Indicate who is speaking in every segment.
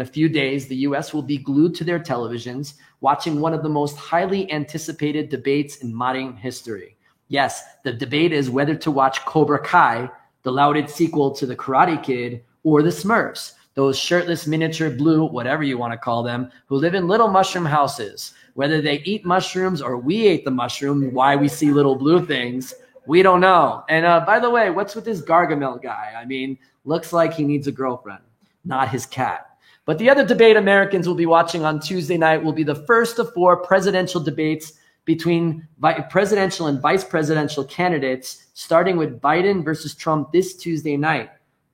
Speaker 1: a few days, the US will be glued to their televisions, watching one of the most highly anticipated debates in modern history. Yes, the debate is whether to watch Cobra Kai, the lauded sequel to The Karate Kid, or The Smurfs, those shirtless miniature blue, whatever you want to call them, who live in little mushroom houses. Whether they eat mushrooms or we ate the mushroom, why we see little blue things, we don't know. And by the way, what's with this Gargamel guy? I mean, looks like he needs a girlfriend, not his cat. But the other debate Americans will be watching on Tuesday night will be the first of 4 presidential debates between presidential and vice presidential candidates, starting with Biden versus Trump this Tuesday night.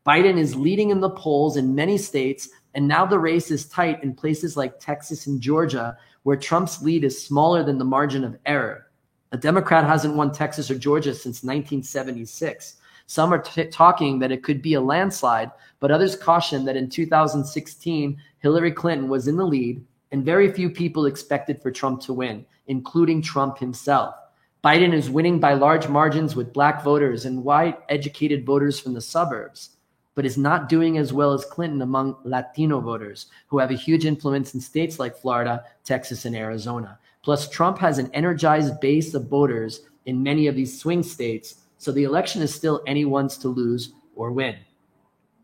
Speaker 1: Biden is leading in the polls in many states, and now the race is tight in places like Texas and Georgia, where Trump's lead is smaller than the margin of error. A Democrat hasn't won Texas or Georgia since 1976. Some are talking that it could be a landslide, but others caution that in 2016, Hillary Clinton was in the lead, and very few people expected for Trump to win, including Trump himself. Biden is winning by large margins with Black voters and white educated voters from the suburbs, but is not doing as well as Clinton among Latino voters, who have a huge influence in states like Florida, Texas, and Arizona. Plus, Trump has an energized base of voters in many of these swing states, so the election is still anyone's to lose or win.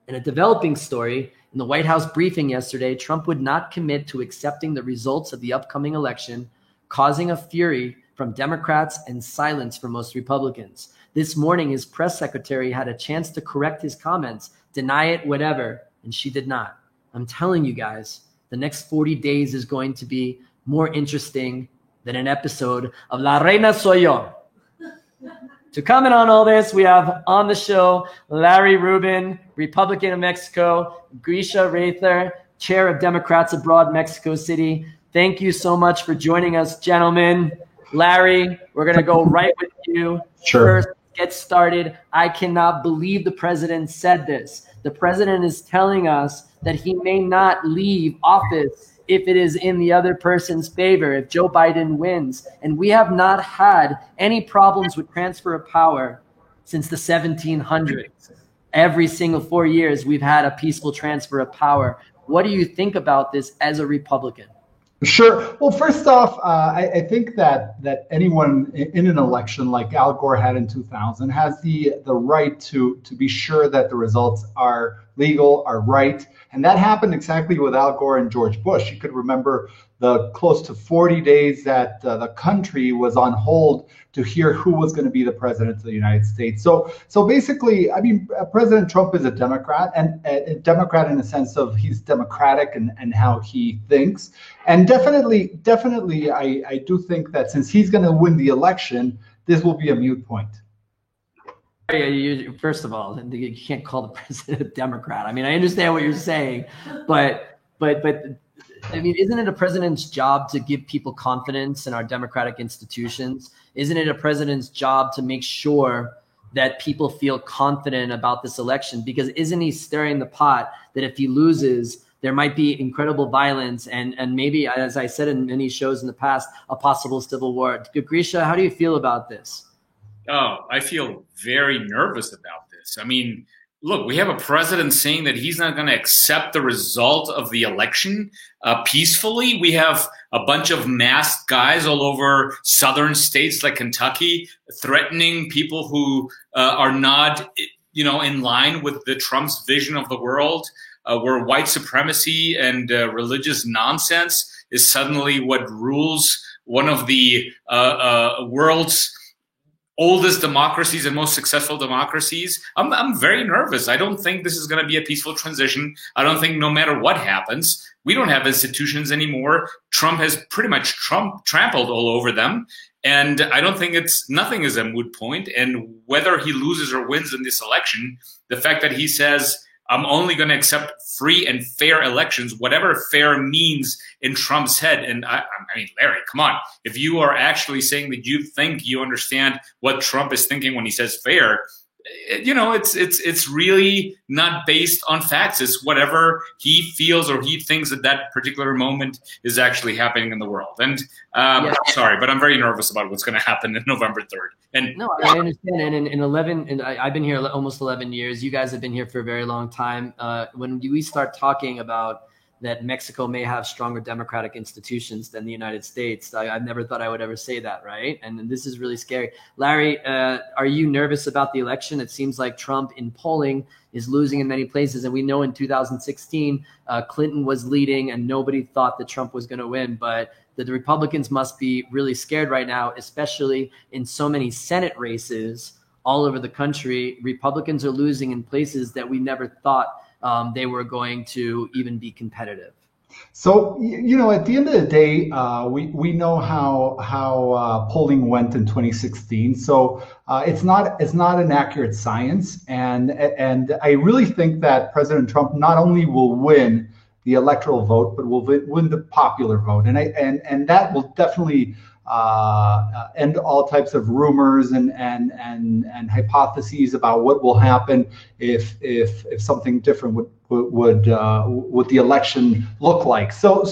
Speaker 1: In a developing story, in the White House briefing yesterday, Trump would not commit to accepting the results of the upcoming election, causing a fury from Democrats and silence for most Republicans. This morning, his press secretary had a chance to correct his comments, deny it, whatever, and she did not. I'm telling you guys, the next 40 days is going to be more interesting than an episode of La Reina Soy Yo. To comment on all this, we have on the show Larry Rubin, Republican of Mexico, Grisha Rather, Chair of Democrats Abroad, Mexico City. Thank you so much for joining us, gentlemen. Larry, we're going to go right with you.
Speaker 2: Sure.
Speaker 1: First, get started. I cannot believe the president said this. The president is telling us that he may not leave office if it is in the other person's favor, if Joe Biden wins. And we have not had any problems with transfer of power since the 1700s. Every single 4 years, we've had a peaceful transfer of power. What do you think about this as a Republican?
Speaker 2: Sure. Well, first off, I think that anyone in an election like Al Gore had in 2000 has the right to be sure that the results are legal, are right. And that happened exactly with Al Gore and George Bush. You could remember the close to 40 days that the country was on hold to hear who was going to be the president of the United States. So basically, I mean, President Trump is a Democrat, and a Democrat in the sense of he's democratic and how he thinks. And definitely, I do think that since he's going to win the election, this will be a moot point.
Speaker 1: First of all, you can't call the president a Democrat. I mean, I understand what you're saying, but I mean, isn't it a president's job to give people confidence in our democratic institutions? Isn't it a president's job to make sure that people feel confident about this election? Because isn't he stirring the pot that if he loses, there might be incredible violence and maybe, as I said in many shows in the past, a possible civil war? Grisha, how do you feel about this?
Speaker 3: Oh, I feel very nervous about this. I mean, look, we have a president saying that he's not going to accept the result of the election peacefully. We have a bunch of masked guys all over southern states like Kentucky threatening people who are not, in line with the Trump's vision of the world, where white supremacy and religious nonsense is suddenly what rules one of the world's oldest democracies and most successful democracies. I'm very nervous. I don't think this is going to be a peaceful transition. I don't think no matter what happens, we don't have institutions anymore. Trump has pretty much trampled all over them. And I don't think nothing is a moot point. And whether he loses or wins in this election, the fact that he says, I'm only going to accept free and fair elections, whatever fair means in Trump's head. And I mean, Larry, come on. If you are actually saying that you think you understand what Trump is thinking when he says fair, it's really not based on facts. It's whatever he feels or he thinks at that particular moment is actually happening in the world. And sorry, but I'm very nervous about what's going to happen in November 3rd. And
Speaker 1: no, I understand. And I've been here almost 11 years. You guys have been here for a very long time. When we start talking about that Mexico may have stronger democratic institutions than the United States. I've never thought I would ever say that, right? And this is really scary. Larry, are you nervous about the election? It seems like Trump in polling is losing in many places. And we know in 2016, Clinton was leading and nobody thought that Trump was going to win. But the Republicans must be really scared right now, especially in so many Senate races all over the country. Republicans are losing in places that we never thought they were going to even be competitive.
Speaker 2: So, at the end of the day, we know how polling went in 2016. So it's not an accurate science, and I really think that President Trump not only will win the electoral vote, but will win the popular vote, and that will definitely end all types of rumors and hypotheses about what will happen if something different would the election look like. So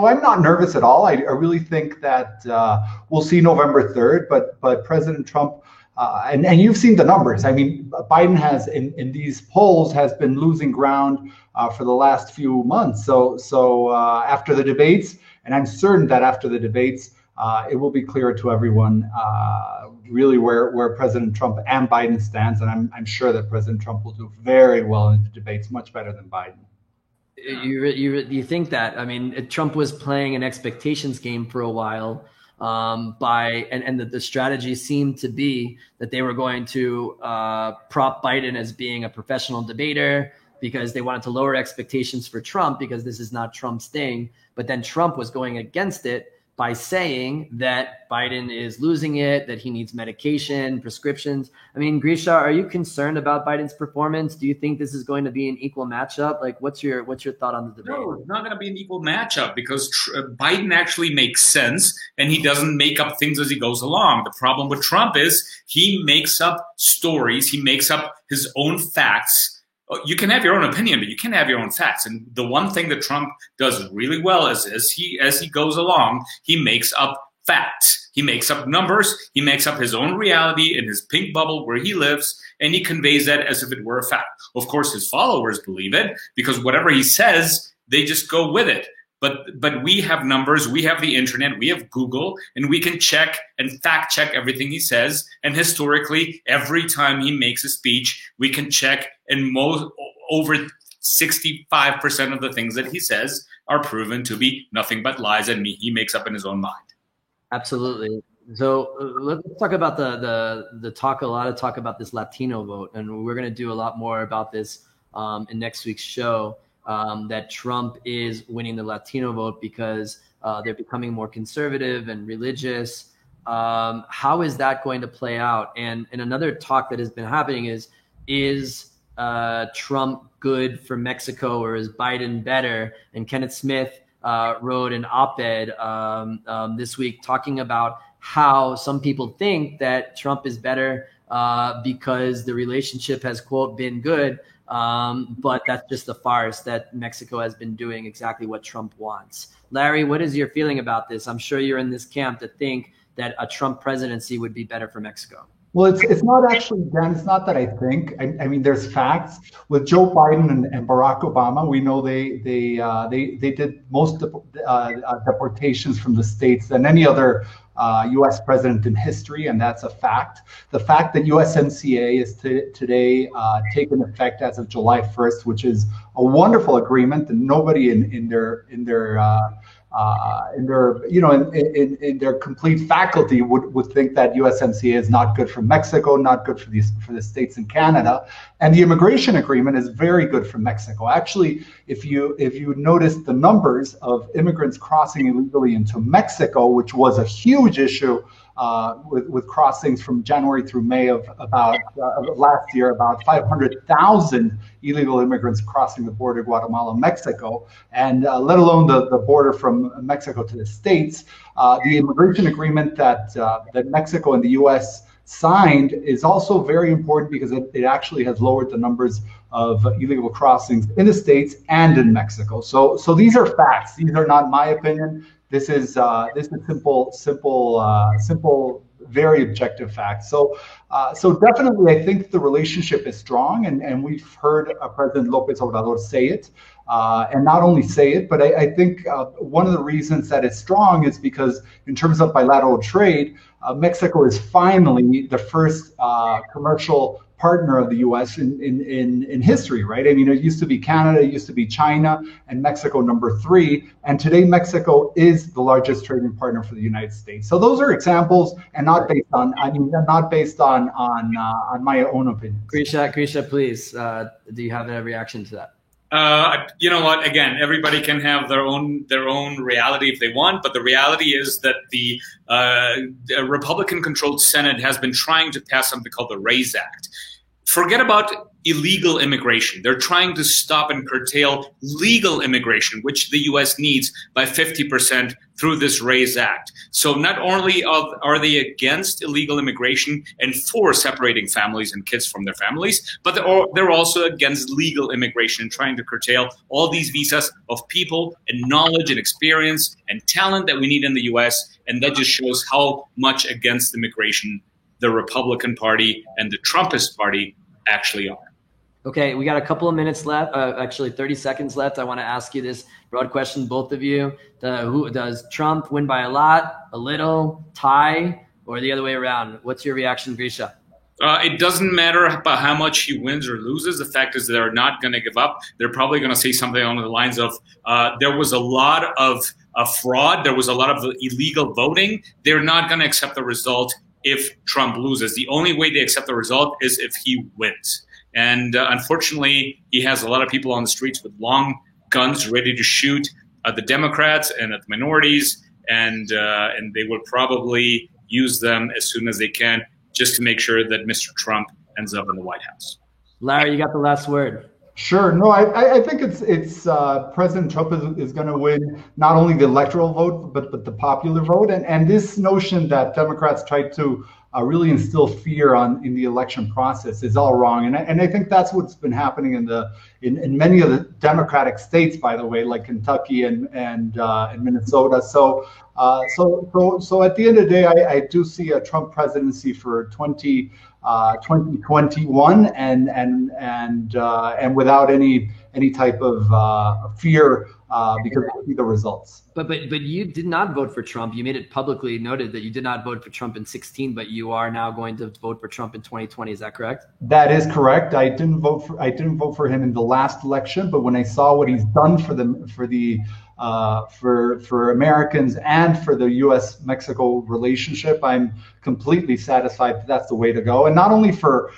Speaker 2: I'm not nervous at all. I really think that we'll see November 3rd, but President Trump, and you've seen the numbers. I mean, Biden has in these polls has been losing ground for the last few months. So after the debates, and I'm certain that after the debates, it will be clear to everyone really where President Trump and Biden stands, and I'm sure that President Trump will do very well in the debates, much better than Biden.
Speaker 1: You think that? I mean, Trump was playing an expectations game for a while, and the strategy seemed to be that they were going to prop Biden as being a professional debater because they wanted to lower expectations for Trump because this is not Trump's thing. But then Trump was going against it by saying that Biden is losing it, that he needs medication, prescriptions. I mean, Grisha, are you concerned about Biden's performance? Do you think this is going to be an equal matchup? Like, what's your thought on the debate?
Speaker 3: No, it's not going to be an equal matchup because Biden actually makes sense and he doesn't make up things as he goes along. The problem with Trump is he makes up stories. He makes up his own facts. You can have your own opinion, but you can't have your own facts. And the one thing that Trump does really well is as he goes along, he makes up facts. He makes up numbers. He makes up his own reality in his pink bubble where he lives, and he conveys that as if it were a fact. Of course, his followers believe it because whatever he says, they just go with it. But we have numbers, we have the internet, we have Google, and we can check and fact check everything he says. And historically, every time he makes a speech, we can check, and over 65% of the things that he says are proven to be nothing but lies and he makes up in his own mind.
Speaker 1: Absolutely. So let's talk about a lot of talk about this Latino vote, and we're going to do a lot more about this in next week's show. That Trump is winning the Latino vote because they're becoming more conservative and religious. How is that going to play out? And another talk that has been happening is Trump good for Mexico or is Biden better? And Kenneth Smith wrote an op-ed this week talking about how some people think that Trump is better because the relationship has, quote, been good. But that's just a farce, that Mexico has been doing exactly what Trump wants. Larry, what is your feeling about this? I'm sure you're in this camp to think that a Trump presidency would be better for Mexico.
Speaker 2: Well, it's not actually, Dan, it's not that I think. I mean, there's facts. With Joe Biden and Barack Obama, we know they did most deportations from the states than any other U.S. president in history, and that's a fact. The fact that USMCA is today taken effect as of July 1st, which is a wonderful agreement, and nobody in their complete faculty would think that USMCA is not good for Mexico, not good for the states in Canada. And the immigration agreement is very good for Mexico. Actually, if you notice the numbers of immigrants crossing illegally into Mexico, which was a huge issue with crossings from January through May of about last year, about 500,000 illegal immigrants crossing the border, Guatemala, Mexico, and let alone the border from Mexico to the States. The immigration agreement that Mexico and the U.S. signed is also very important because it actually has lowered the numbers of illegal crossings in the States and in Mexico. So these are facts. These are not my opinion. This is simple, very objective facts. So definitely, I think the relationship is strong, and we've heard President López Obrador say it. and not only say it, but I think one of the reasons that it's strong is because in terms of bilateral trade, Mexico is finally the first commercial partner of the U.S. in history, right? I mean, it used to be Canada, it used to be China, and Mexico number 3. And today, Mexico is the largest trading partner for the United States. So those are examples, and not based on, on my own opinion.
Speaker 1: Grisha, please, do you have a reaction to that?
Speaker 3: You know what? Again, everybody can have their own reality if they want, but the reality is that the Republican-controlled Senate has been trying to pass something called the RAISE Act. Forget about illegal immigration. They're trying to stop and curtail legal immigration, which the U.S. needs, by 50% through this RAISE Act. So not only are they against illegal immigration and for separating families and kids from their families, but they're also against legal immigration, trying to curtail all these visas of people and knowledge and experience and talent that we need in the U.S. And that just shows how much against immigration the Republican Party and the Trumpist Party actually are.
Speaker 1: Okay, we got a couple of minutes left, actually 30 seconds left. I want to ask you this broad question, both of you. Who does Trump win by a lot, a little, tie, or the other way around? What's your reaction, Grisha?
Speaker 3: It doesn't matter about how much he wins or loses. The fact is they're not going to give up. They're probably going to say something along the lines of, there was a lot of fraud. There was a lot of illegal voting. They're not going to accept the result if Trump loses. The only way they accept the result is if he wins. And unfortunately, he has a lot of people on the streets with long guns ready to shoot at the Democrats and at the minorities, and they will probably use them as soon as they can, just to make sure that Mr. Trump ends up in the White House.
Speaker 1: Larry, you got the last word.
Speaker 2: Sure. No, I think it's President Trump is going to win not only the electoral vote, but the popular vote. And this notion that Democrats tried to really instill fear in the election process is all wrong. And I think that's what's been happening in many of the Democratic states, by the way, like Kentucky and Minnesota. So at the end of the day, I do see a Trump presidency for 2021 and without any type of fear because we'll see the results.
Speaker 1: But you did not vote for Trump. You made it publicly noted that you did not vote for Trump in 2016, but you are now going to vote for Trump in 2020. Is that correct?
Speaker 2: That is correct. I didn't vote for him in the last election, but when I saw what he's done for Americans and for the U.S.-Mexico relationship, I'm completely satisfied that that's the way to go. And not only for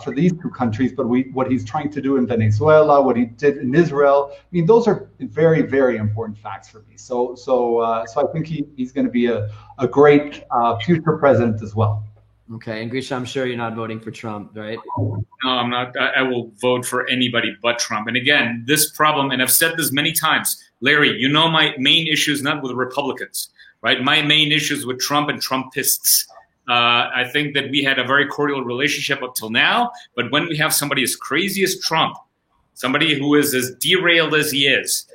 Speaker 2: these two countries, but what he's trying to do in Venezuela, what he did in Israel. I mean, those are very, very important facts for me. So I think he's going to be a great future president as well.
Speaker 1: Okay, and Grisha, I'm sure you're not voting for Trump, right?
Speaker 3: No, I'm not. I will vote for anybody but Trump. And again, this problem, and I've said this many times, Larry, you know my main issue is not with Republicans, right? My main issue is with Trump and Trumpists. I think that we had a very cordial relationship up till now, but when we have somebody as crazy as Trump, somebody who is as derailed as he is,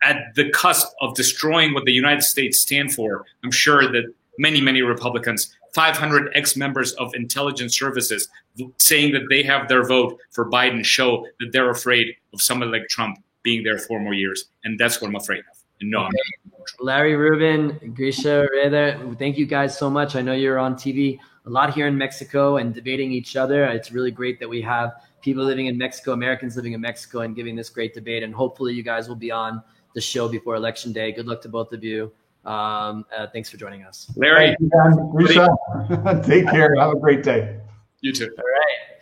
Speaker 3: at the cusp of destroying what the United States stand for, I'm sure that many, many Republicans, 500 ex-members of intelligence services saying that they have their vote for Biden show that they're afraid of somebody like Trump being there 4 more years. And that's what I'm afraid of. And no, I'm not.
Speaker 1: Larry Rubin, Grisha Reda, thank you guys so much. I know you're on TV a lot here in Mexico and debating each other. It's really great that we have people living in Mexico, Americans living in Mexico, and giving this great debate. And hopefully you guys will be on the show before Election Day. Good luck to both of you. Thanks for joining us.
Speaker 3: Larry.
Speaker 2: Take care. Have a great day.
Speaker 3: You too.
Speaker 1: All right.